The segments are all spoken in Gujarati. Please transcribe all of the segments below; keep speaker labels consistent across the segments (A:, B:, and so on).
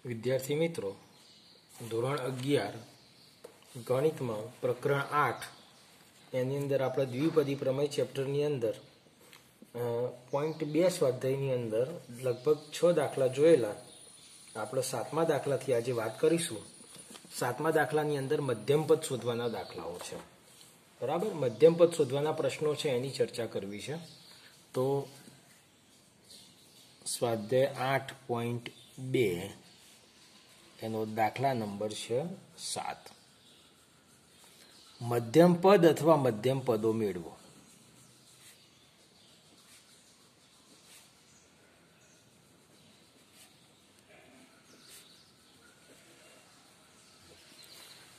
A: વિદ્યાર્થી મિત્રો, ધોરણ 11 ગણિતમાં પ્રકરણ 8 એની અંદર આપણે દ્વિપદી પ્રમેય ચેપ્ટરની અંદર પોઈન્ટ 2 સ્વાધ્યાયની અંદર લગભગ 6 દાખલા જોયેલા. આપણે 7મા દાખલાથી આજે વાત કરીશું. 7મા દાખલાની અંદર મધ્યમપદ શોધવાના દાખલાઓ છે. બરાબર, મધ્યમપદ શોધવાના પ્રશ્નો છે, એની ચર્ચા કરવી છે. તો સ્વાધ્યાય 8.2 એનો દાખલા નંબર છે 7. મધ્યમપદ અથવા મધ્યમપદો મેળવો.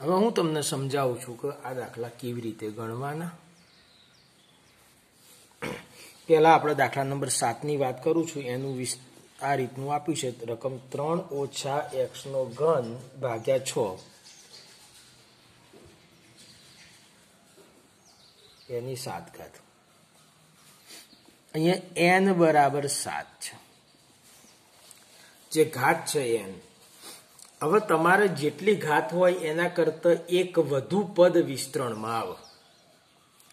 A: હવે હું તમને સમજાવું છું કે આ દાખલા કેવી રીતે ગણવાના. પહેલા આપણે દાખલા નંબર 7ની વાત કરું છું. એનું આ રીતનું આપ્યું છે, રકમ 3 - x નો ઘન ભાગ્યા 6 એની 7 ઘાત. અહીંયા n બરાબર 7 છે, જે ઘાત છે n. હવે તમારે જેટલી ઘાત હોય એના કરતા એક વધુ પદ વિસ્તરણમાં આવે.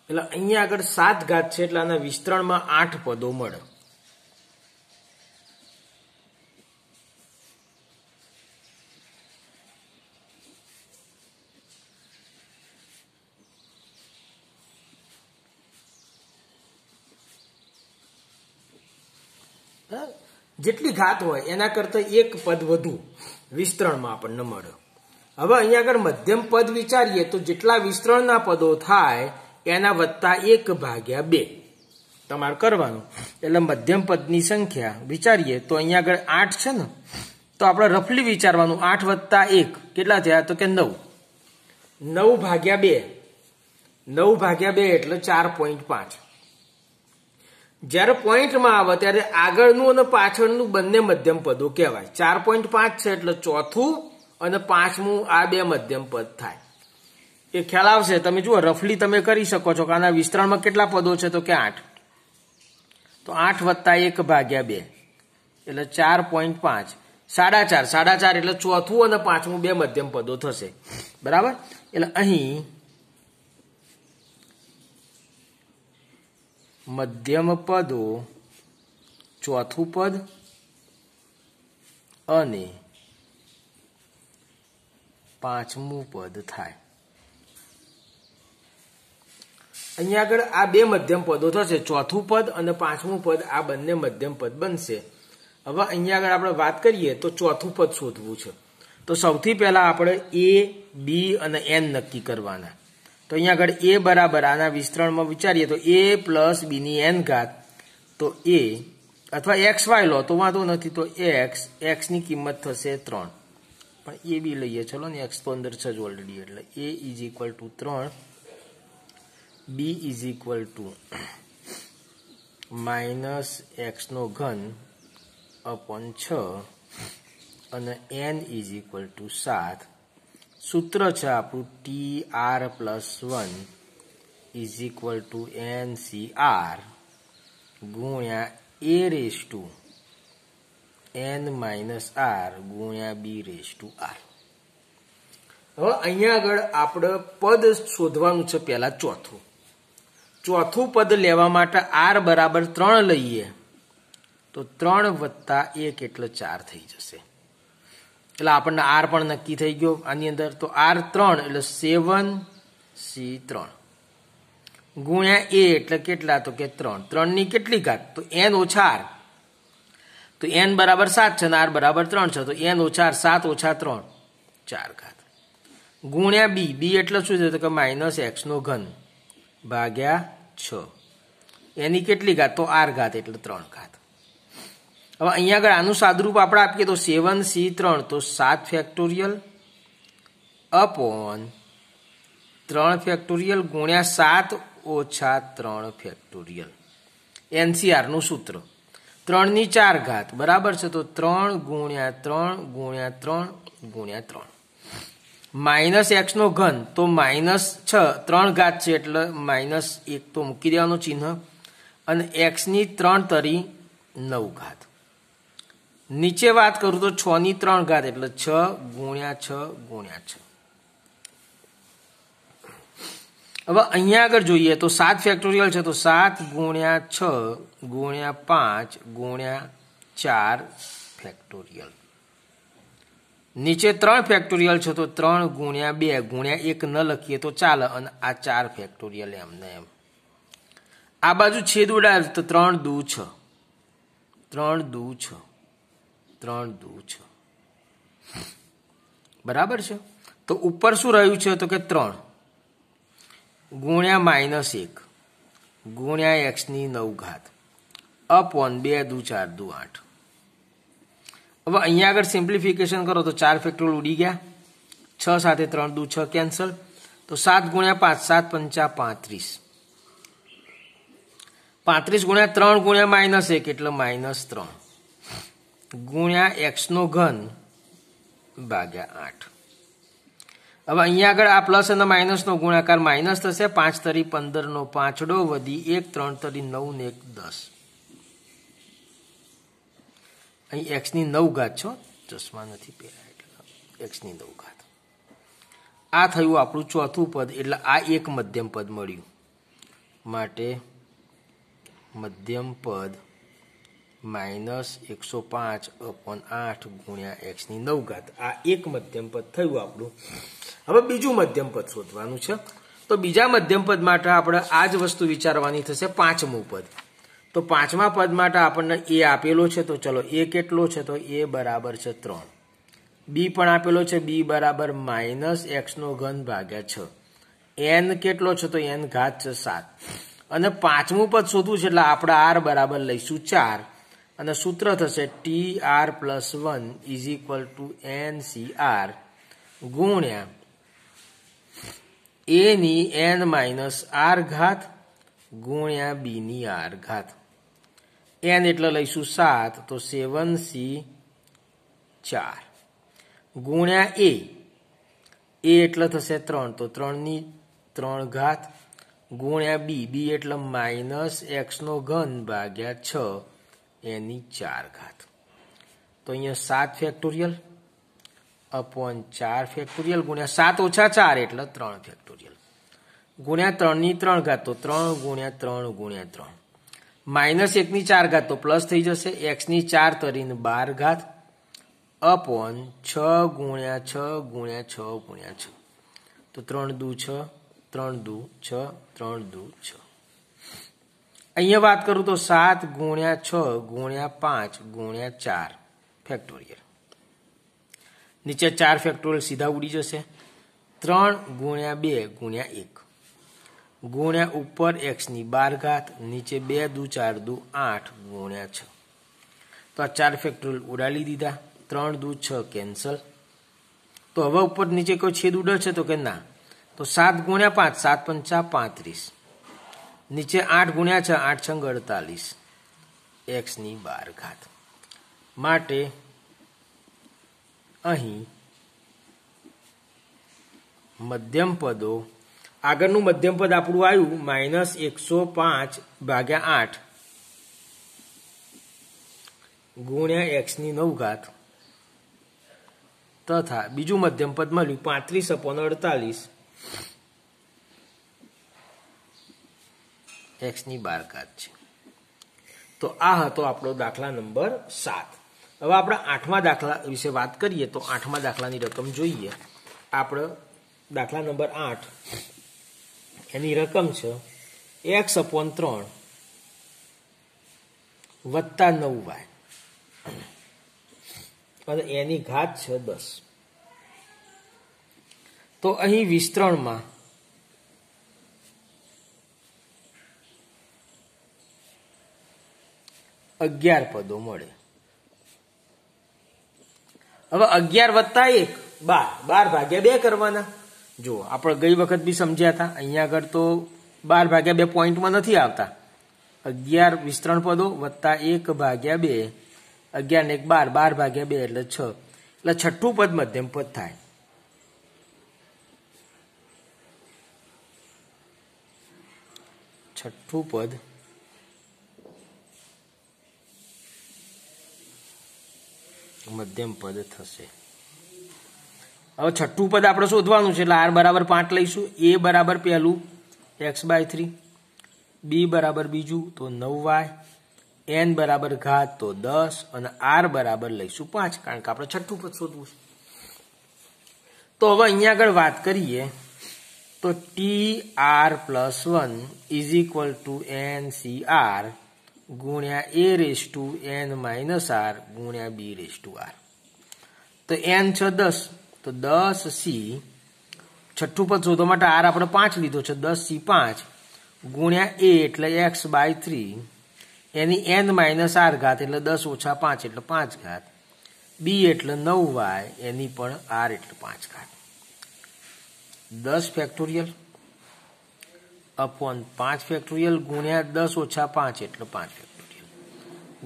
A: એટલે અહીંયા આગળ 7 ઘાત છે, એટલે આના વિસ્તરણમાં 8 પદો મળે. જેટલી ઘાત હોય એના કરતા એક પદ વધુ વિસ્તરણમાં આપણને મળે. હવે અહીંયા આગળ મધ્યમ પદ વિચારીએ તો જેટલા વિસ્તરણના પદો થાય એના વત્તા 1/2 તમારે કરવાનું. એટલે મધ્યમ પદની સંખ્યા વિચારીએ તો અહીંયા આગળ 8 છે ને, તો આપણે રફલી વિચારવાનું. 8 + 1 કેટલા થયા? તો કે 9. 9/2 9/2 એટલે 4.5. જ્યારે પોઈન્ટમાં આવે ત્યારે આગળનું અને પાછળનું બંને મધ્યમ પદો કહેવાય. 4.5 છે એટલે ચોથું અને 5મું આ બે મધ્યમ પદ થાય. એ ખ્યાલ આવશે. તમે જુઓ, રફલી તમે કરી શકો છો કે આના વિસ્તરણમાં કેટલા પદો છે? તો કે 8. તો 8 + 1/2 એટલે 4.5. 4.5 એટલે ચોથું અને 5મું બે મધ્યમ પદો થશે. બરાબર. એટલે અહીં મધ્યમ પદો ચોથું પદ અને 5મું પદ થાય. અહીંયા આગળ આ બે મધ્યમ પદો થશે, ચોથું પદ અને 5મું પદ. આ બંને મધ્યમ પદ બનશે. હવે અહીંયા આગળ આપણે વાત કરીએ તો ચોથું પદ શોધવું છે. તો સૌથી પહેલા આપણે a, b અને n નક્કી કરવાના. તો અહીંયા આગળ a બરાબર, આના વિસ્તરણમાં વિચારીએ તો a + b ની n ઘાત. તો a અથવા xy લો તો વાંધો નથી. તો x ની કિંમત થશે 3. પણ a b લઈએ, ચલો ને, x તો અંદર છે જ ઓલરેડી. એટલે a = 3, b = -x નો ઘન / 6 અને n = 7. સૂત્ર છે આપણું TR + 1 = NCR ગુણ્યા a⁻n - r ગુણ્યા b⁻r. હવે અહીંયા આગળ આપણે પદ શોધવાનું છે. પહેલા ચોથું પદ લેવા માટે r બરાબર 3 લઈએ તો 3 + 1 એટલે 4 થઈ જશે. એટલે આપણને r પણ નક્કી થઈ ગયો આની અંદર. તો r 3 એટલે 7c3 ગુણ્યા a એટલે કેટલા? તો કે 3. 3 ની કેટલી ઘાત? તો n - r. તો n બરાબર 7 છે અને r બરાબર 3 છે. તો n - r 7 - 3 4 ઘાત ગુણ્યા b એટલે શું છે? તો કે -x નો ઘન ભાગ્યા 6. એની કેટલી ઘાત? તો r ઘાત એટલે 3 ઘાત. હવે અહીંયા આગળ આનું સાદુરૂપ આપણે આપીએ તો 7c3 તો 7 ફેક્ટોરિયલ અપોન 3 ફેક્ટોરિયલ ગુણ્યા 7 - 3 ફેક્ટોરિયલ. NCR નું સૂત્ર 3 ની 4 ઘાત બરાબર છે. તો 3 × 3 × 3 × 3 -x નો ઘન તો -3 ઘાત છે એટલે -1 તો મૂકી દેવાનું ચિહ્ન. અને x ની 3 તરી 9 ઘાત. નીચે વાત કરું તો 6 ની 3 ઘાત એટલે 6 ગુણ્યા 6 ગુણ્યા 6. હવે અહીંયા આગળ જોઈએ તો 7 ફેક્ટોરિયલ છે તો 7 ગુણ્યા 6 ગુણ્યા 5 ગુણ્યા 4 ફેક્ટોરિયલ. નીચે 3 ફેક્ટોરિયલ છે તો 3 ગુણ્યા 2 ગુણ્યા 1 ન લખીએ તો ચાલે અને આ 4 ફેક્ટોરિયલ એમને એમ. આ બાજુ છેદ ઉડાવે તો 3 દુ 6 3 દુ 6 3 દુ 6 બરાબર છે. તો ઉપર શું રહ્યું છે તો કે 3 ગુણ્યા -1 ગુણ્યા x ની 9 ઘાત અપોન 2 દુ 4 દુ 8. હવે અહીંયા આગળ સિમ્પ્લિફિકેશન કરો તો 4 ફેક્ટોરિયલ ઉડી ગયા, 6 સાથે 3 દુ 6 કેન્સલ, તો 7 ગુણ્યા 5 7 પંચા 35, 35 ગુણ્યા 3 ગુણ્યા -1 એટલે -3 ગુણ્યા x નો ઘન ભાગ્યા 8. હવે અહીંયા આગળ આ પ્લસ અને માઇનસ નો ગુણાકાર માઇનસ થશે, 5 તરી 15 નો પાંચડો વધી 1 3 તરી 9 ને 1 10. અહીં x ની 9 ઘાત છો, ચશ્મા નથી પહેર્યા એટલે x ની 9 ઘાત. આ થયું આપણું ચોથું પદ, એટલે આ એક મધ્યમ પદ મળ્યું. માટે મધ્યમ પદ -105/8 ગુણ્યા x ની 9 ઘાત આ એક મધ્યમ પદ થયું આપણું. હવે બીજું મધ્યમ પદ શોધવાનું છે. તો બીજા મધ્યમ પદ માટે આપણે આ જ વસ્તુ વિચારવાની થશે. પાંચમું પદ, તો પાંચમા પદ માટે આપણને a આપેલો છે, તો ચલો a કેટલો છે તો a બરાબર છે 3. b પણ આપેલો છે, b બરાબર -x નો ઘન ભાગ્યા 6. n કેટલો છે તો n ઘાત છે 7. અને પાંચમું પદ શોધવું છે એટલે આપણે r બરાબર લઈશું 4 અને સૂત્ર થશે TR+1 = NCR ગુણ્યા a ની n-r ઘાત ગુણ્યા b ની r ઘાત. n એટલે લઈશું 7 તો 7c 4 ગુણ્યા a એટલે થશે 3 તો 3 ની 3 ઘાત ગુણ્યા b એટલે -x નો ઘન ભાગ્યા 6 એની 4 ઘાત. તો અહીંયા 7 ફેક્ટોરિયલ અપોન 4 ફેક્ટોરિયલ ગુણ્યા 7 ઓછા 4 એટલે 3 ફેક્ટોરિયલ ગુણ્યા 3 ની 3 ઘાત તો 3 ગુણ્યા 3 ગુણ્યા 3 -1 ની 4 ઘાત તો પ્લસ થઈ જશે, x ની 4 તરીને 12 ઘાત અપોન 6 ગુણ્યા 6 ગુણ્યા 6 ગુણ્યા 6 તો 3 દુ 6 3 દુ 6 3 દુ 6. અહીંયા વાત કરું તો 7 ગુણ્યા 6 ગુણ્યા 5 ગુણ્યા 4 ફેક્ટોરિયલ. નીચે 4 ફેક્ટોરિયલ સીધા ઉડી જશે. 3 ગુણ્યા 2 ગુણ્યા 1 ગુણ્યા ઉપર x ની 12 ઘાત, નીચે 2 દુ 4 દુ 8 ગુણ્યા 6. તો આ 4 ફેક્ટોરિયલ ઉડાડી દીધા, 3 દુ 6 કેન્સલ. તો હવે ઉપર નીચે કોઈ છેદ ઉડે છે તો કે ના, તો 7 ગુણ્યા 5 7 પંચા 35, નીચે 8 ગુણ્યા 6 8 છંગ 48 x ની 12 ઘાત. માટે અહીં મધ્યમ પદો, આગળનું મધ્યમ પદ આપણું આવ્યું -105/8 ગુણ્યા x ની 9 ઘાત તથા બીજું મધ્યમ પદ મળ્યું 35/48 x ની 12 ઘાત છે. તો આ હતો આપણો દાખલા નંબર 7. હવે આપણે 8મા દાખલા વિશે વાત કરીએ તો 8મા દાખલાની રકમ જોઈએ. આપણે દાખલા નંબર 8 એની રકમ છે x/3 વત્તા 9y અને એની ઘાત છે 10. તો અહીં વિસ્તરણમાં અગિયાર પદો મળે. હવે 11 વત્તા 1 12 ભાગ્યા 2 કરવાના. જો આપણે ગઈ વખત બી સમજ્યા હતા, અહીંયા આગળ તો 12 ભાગ્યા 2 પોઈન્ટમાં નથી આવતા. 11 વિસ્તરણ પદો વત્તા 1 ભાગ્યા 2, 11 ને 1 12, 12 ભાગ્યા 2 એટલે 6, એટલે છઠ્ઠું પદ મધ્યમ પદ થાય. છઠ્ઠું પદ મધ્યમ પદ થશે. હવે છઠ્ઠું પદ આપણે શોધવાનું છે એટલે r બરાબર 5 લઈશું. a બરાબર પહેલું x/3, b બરાબર બીજું તો 9y, n બરાબર ઘાત તો 10 અને r બરાબર લઈશું 5 કારણ કે આપણે છઠ્ઠું પદ શોધવું છે. તો હવે અહીંયા આગળ વાત કરીએ તો tr+1 = ncr ગુણ્યા a⁻n−r ગુણ્યા b⁻r. તો n છે 10 તો 10c, છઠ્ઠું પદ શોધવા માટે r આપણે 5 લીધો છે, 10c5 ગુણ્યા a એટલે x/3 એની n−r ઘાત એટલે 10 - 5 એટલે 5 ઘાત, b એટલે 9y એની પણ r એટલે 5 ઘાત. 10 ફેક્ટોરિયલ અપોન 5 ફેક્ટોરિયલ ગુણ્યા 10 - 5 એટલે 5 ફેક્ટોરિયલ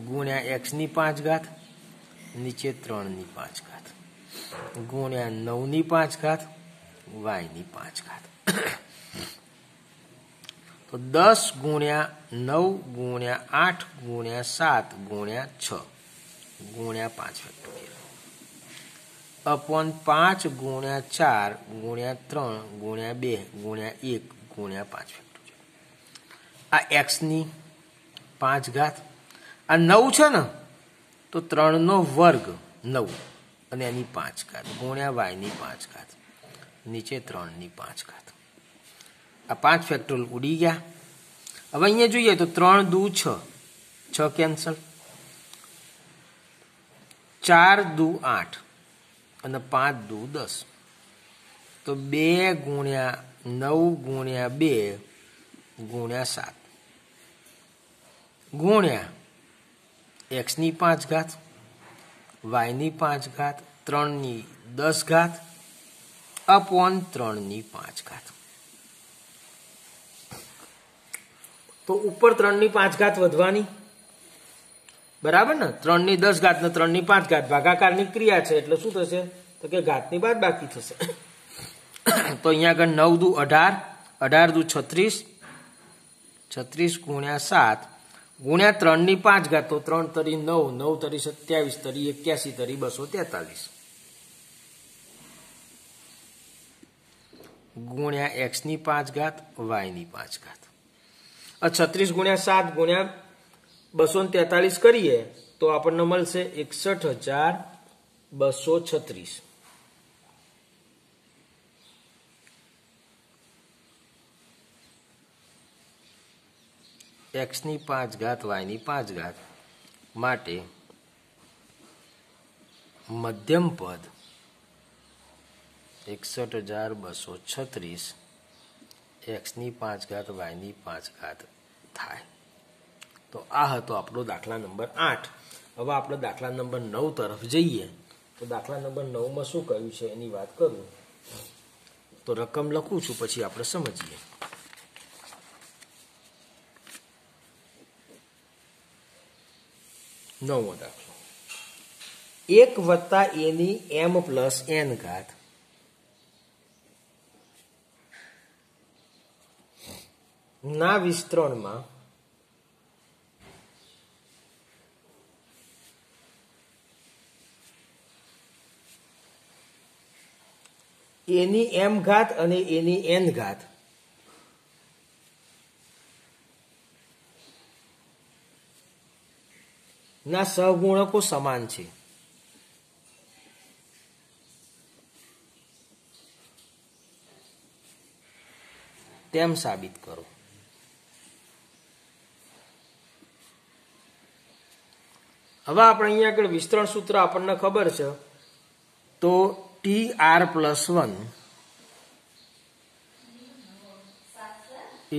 A: ગુણ્યા x ની 5 ઘાત નીચે 3 ની 5 ઘાત ગુણ્યા 9 ની 5 ઘાત y ની 5 ઘાત. તો 10 ગુણ્યા 9 ગુણ્યા 8 ગુણ્યા 7 ગુણ્યા 6 ગુણ્યા 5 ફેક્ટોરિયલ અપોન 5 ગુણ્યા 4 ગુણ્યા 3 ગુણ્યા 2 ગુણ્યા 1 ગુણ્યા 5 ફેક્ટોરિયલ. આ x ની 5 ઘાત, આ 9 છે ને તો 3 નો વર્ગ 9 અને એની 5 ઘાત ગુણ્યા y ની 5 ઘાત નીચે 3 ની 5 ઘાત. આ 5 ફેક્ટોરિયલ ઉડી ગયા. હવે અહીંયા જોઈએ તો 3 દુ 6, 6 કેન્સલ, 4 દુ 8 અને 5 દુ 10 તો 2 ગુણ્યા 9 ગુણ્યા 2 ગુણ્યા 7 ગુણ્યા x ની 5 ઘાત y ની 5 ઘાત 3 ની 10 ઘાત અપોન 3 ની 5 ઘાત. તો ઉપર 3 ની 5 ઘાત વધવાની, બરાબર ને? 3 ની 10 ઘાત ને 3 ની 5 ઘાત ભાગાકારની ક્રિયા છે એટલે શું થશે તો કે ઘાતની બાદ બાકી થશે. તો અહીંયા આગળ 9 દુ 18, 18 દુ 36, 36 ગુણ્યા 7 ગુણ્યા 3 ની 5 ઘાત તો 3 તરી 9, 9 તરી 27, તરી 81, તરી 243 ગુણ્યા x ની 5 ઘાત y ની 5 ઘાત. 36 ગુણ્યા 7 ગુણ્યા 243 કરીએ તો આપણને મળશે 61,236. x ની 5 ઘાત y ની 5 ઘાત માટે મધ્યમ પદ 61,236 x ની 5 ઘાત y ની 5 ઘાત થાય. તો આ હતો આપણો દાખલા નંબર 8. હવે આપણે દાખલા નંબર 9 તરફ જઈએ. તો દાખલા નંબર 9માં શું કહ્યું છે એની વાત કરું તો રકમ લખું છું પછી આપણે સમજીએ. નવમો દાખલો, 1 વત્તા a ની m પ્લસ n ઘાત ના વિસ્તરણમાં a ની m ઘાત અને a ની n ઘાત ના સહગુણકો સમાન છે. તેમ સાબિત કરો. હવે આપણે અહીંયા આગળ વિસ્તરણ સૂત્ર આપણને ખબર છે તો tr+1 =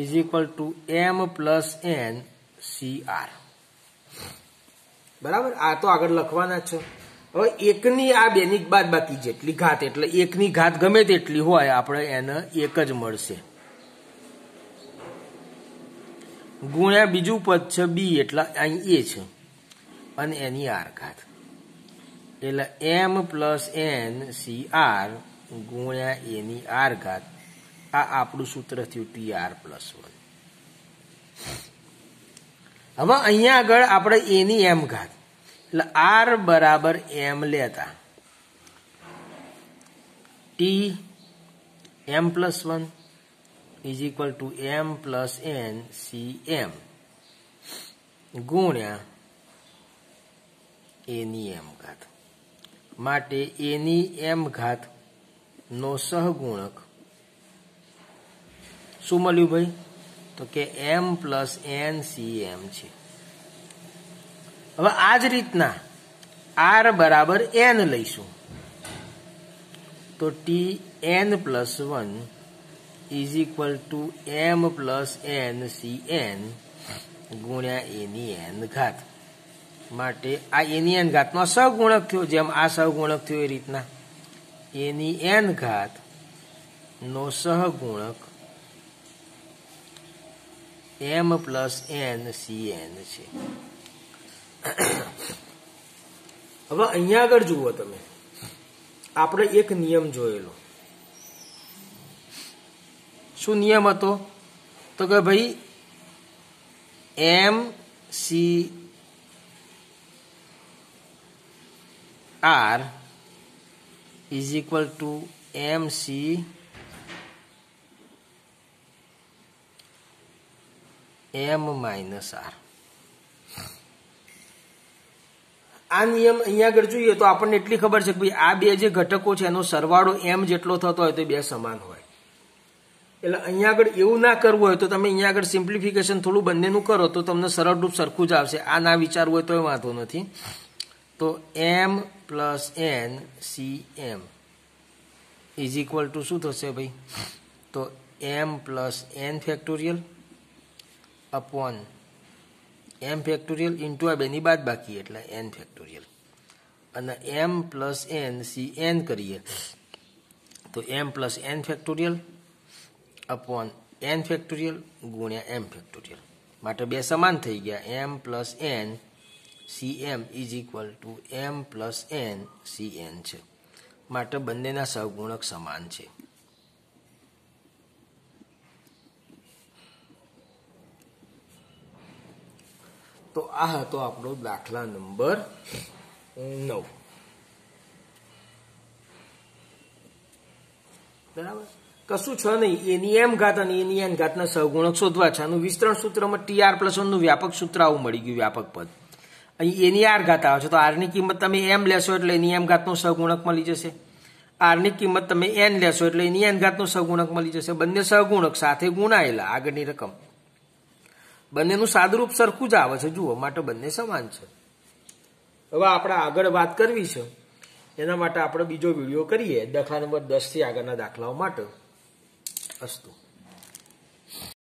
A: m + n cr. બરાબર, આ તો આગળ લખવાના છે. હવે એકની આ બેની બાદ બાકી જેટલી ઘાત એટલે એકની ઘાત ગમે તેટલી હોય આપણે એને એક જ મળશે ગુણ્યા બીજું પદ છે b એટલે અહીં a છે અને એની r ઘાત એટલે m + n cr ગુણ્યા a ની r ઘાત. આ આપણું સૂત્ર થયું tr+1. હવે અહીંયા આગળ આપણે a ની m ઘાત એટલે આર બરાબર એમ લેતા T M plus 1 is equal to M plus N C M ગુણ્યા એની એમ ઘાત માટે એની એમ ઘાત નો સહગુણક શું મળ્યું ભાઈ? તો કે એમ પ્લસ એન સી એમ છે. હવે આ જ રીતના આર બરાબર એન લઈશું તો T N plus 1 is equal to M plus N C N ગુણ્યા એની એન ઘાત માટે આ એની એન ઘાતનો સહગુણક થયો, જેમ આ સહગુણક થયો એ રીતના એની એન ઘાત નો સહગુણક એમ પ્લસ એન સી એન છે. હવે અહીંયા આગળ જુઓ તમે, આપણે એક નિયમ જોયેલો. શું નિયમ હતો? તો કે ભાઈ M C R is equal to M C M minus R. આ નિયમ અહીંયા આગળ જોઈએ તો આપણને એટલી ખબર છે કે ભાઈ આ બે જે ઘટકો છે એનો સરવાળો એમ જેટલો થતો હોય તો બે સમાન હોય. એટલે અહીંયા આગળ એવું ના કરવું હોય તો તમે અહીંયા આગળ સિમ્પ્લિફિકેશન થોડું બંનેનું કરો તો તમને સરળ રૂપ સરખું જ આવશે. આ ના વિચારવું હોય તો વાંધો નથી. તો M plus N C M is equal to શું થશે ભાઈ? તો M plus N factorial upon M factorial into આ બેની બાદ બાકી એટલે એન ફેક્ટોરિયલ અને M plus N C N કરીએ તો M plus N factorial upon N factorial ગુણ્યા એમ ફેક્ટોરિયલ માટે બે સમાન થઈ ગયા. M plus N C M is equal to M plus N C N છે માટે બંનેના સહગુણક સમાન છે. તો આ હતો આપણો દાખલા નંબર 9. બરાબર, કશું છે નહીં. એની એમ ઘાત અને એની એન ઘાતના સહગુણક શોધવા છે. આનું વિસ્તરણ સૂત્રમાં ટીઆર પ્લસ 1 નું વ્યાપક સૂત્ર આવું મળી ગયું, વ્યાપક પદ. અહીં એની આર ઘાત આવે છે તો આરની કિંમત તમે એમ લેશો એટલે એની એમ ઘાતનો સહગુણક મળી જશે. આરની કિંમત તમે એન લેશો એટલે એની એન ઘાતનો સહગુણક મળી જશે. બંને સહગુણક સાથે ગુણાયેલા આગળની રકમ. બંનેનું સાદુરૂપ સરખું જ આવે છે જુઓ, માટે બંને સમાન છે. હવે આપણે આગળ વાત કરવી છે એના માટે આપણે બીજો વિડીયો કરીએ દાખલા નંબર 10 થી આગળના દાખલાઓ માટે. અસ્તુ.